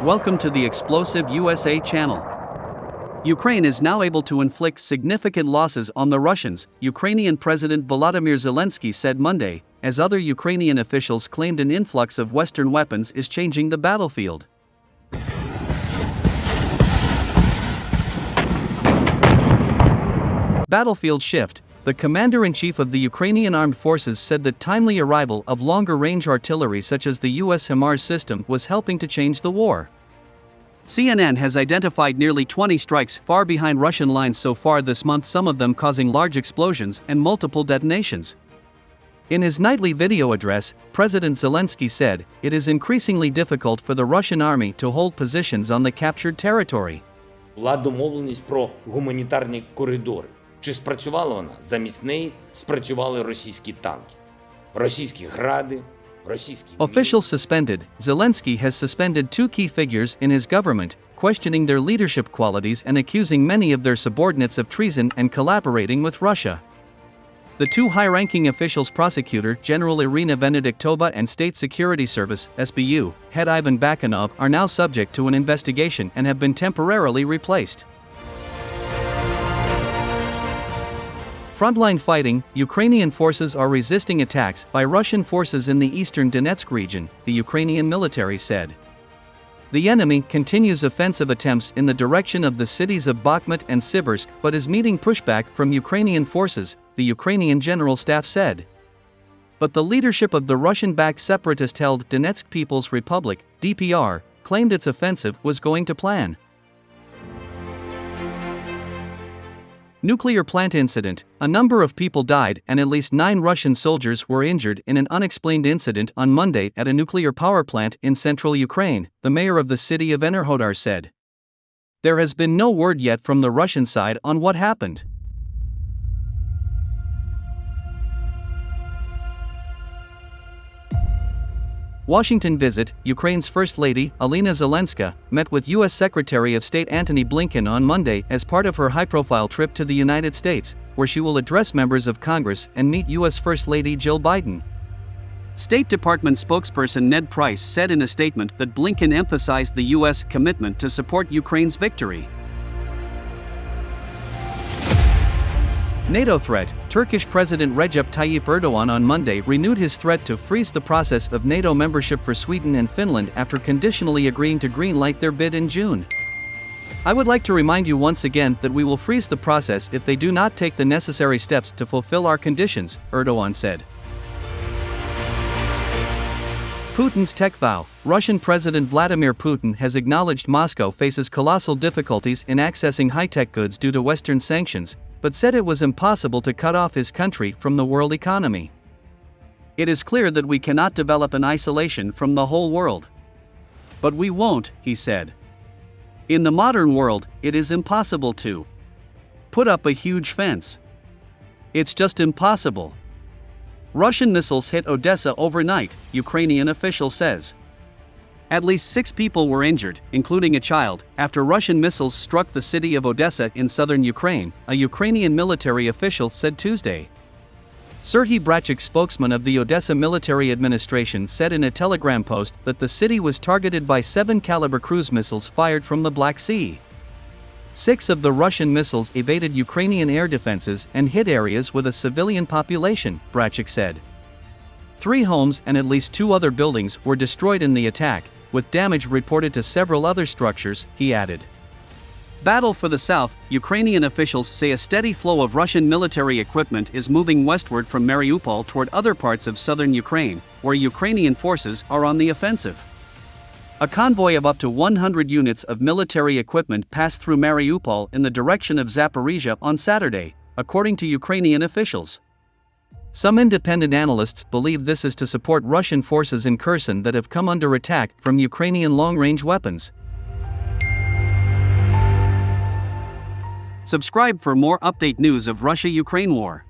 Welcome to the Explosive USA channel. Ukraine is now able to inflict significant losses on the Russians, Ukrainian President Volodymyr Zelensky said Monday, as other Ukrainian officials claimed an influx of Western weapons is changing the battlefield. Battlefield shift. The commander-in-chief of the Ukrainian Armed Forces said that timely arrival of longer-range artillery such as the US HIMARS system was helping to change the war. CNN has identified nearly 20 strikes far behind Russian lines so far this month, some of them causing large explosions and multiple detonations. In his nightly video address, President Zelensky said, "It is increasingly difficult for the Russian army to hold positions on the captured territory." Була домовленість про гуманітарні коридори. Чи спрацювала вона? Замість неї спрацювали російські танки, російські гради, російські... Officials suspended. Zelensky has suspended two key figures in his government, questioning their leadership qualities and accusing many of their subordinates of treason and collaborating with Russia. The two high-ranking officials, Prosecutor General Irina Venediktova and State Security Service (SBU) head Ivan Bakanov, are now subject to an investigation and have been temporarily replaced. Frontline fighting. Ukrainian forces are resisting attacks by Russian forces in the eastern Donetsk region, the Ukrainian military said. The enemy continues offensive attempts in the direction of the cities of Bakhmut and Siversk but is meeting pushback from Ukrainian forces, the Ukrainian General Staff said. But the leadership of the Russian-backed separatist-held Donetsk People's Republic, DPR, claimed its offensive was going to plan. Nuclear plant incident. A number of people died and at least 9 Russian soldiers were injured in an unexplained incident on Monday at a nuclear power plant in central Ukraine, the mayor of the city of Enerhodar said. There has been no word yet from the Russian side on what happened. Washington visit. Ukraine's First Lady, Alina Zelenska, met with U.S. Secretary of State Antony Blinken on Monday as part of her high-profile trip to the United States, where she will address members of Congress and meet U.S. First Lady Jill Biden. State Department spokesperson Ned Price said in a statement that Blinken emphasized the U.S. commitment to support Ukraine's victory. NATO threat. Turkish President Recep Tayyip Erdogan on Monday renewed his threat to freeze the process of NATO membership for Sweden and Finland after conditionally agreeing to green-light their bid in June. "I would like to remind you once again that we will freeze the process if they do not take the necessary steps to fulfill our conditions," Erdogan said. Putin's tech vow. Russian President Vladimir Putin has acknowledged Moscow faces colossal difficulties in accessing high-tech goods due to Western sanctions, but said it was impossible to cut off his country from the world economy. "It is clear that we cannot develop in isolation from the whole world. But we won't," he said. "In the modern world, it is impossible to put up a huge fence. It's just impossible." Russian missiles hit Odessa overnight, Ukrainian official says. At least 6 people were injured, including a child, after Russian missiles struck the city of Odessa in southern Ukraine, a Ukrainian military official said Tuesday. Serhiy Brachik, spokesman of the Odessa military administration, said in a Telegram post that the city was targeted by 7-caliber cruise missiles fired from the Black Sea. 6 of the Russian missiles evaded Ukrainian air defenses and hit areas with a civilian population, Brachik said. 3 homes and at least 2 other buildings were destroyed in the attack, with damage reported to several other structures, he added. Battle for the south. Ukrainian officials say a steady flow of Russian military equipment is moving westward from Mariupol toward other parts of southern Ukraine, where Ukrainian forces are on the offensive. A convoy of up to 100 units of military equipment passed through Mariupol in the direction of Zaporizhia on Saturday, according to Ukrainian officials. Some independent analysts believe this is to support Russian forces in Kherson that have come under attack from Ukrainian long-range weapons. Subscribe for more update news of Russia-Ukraine war.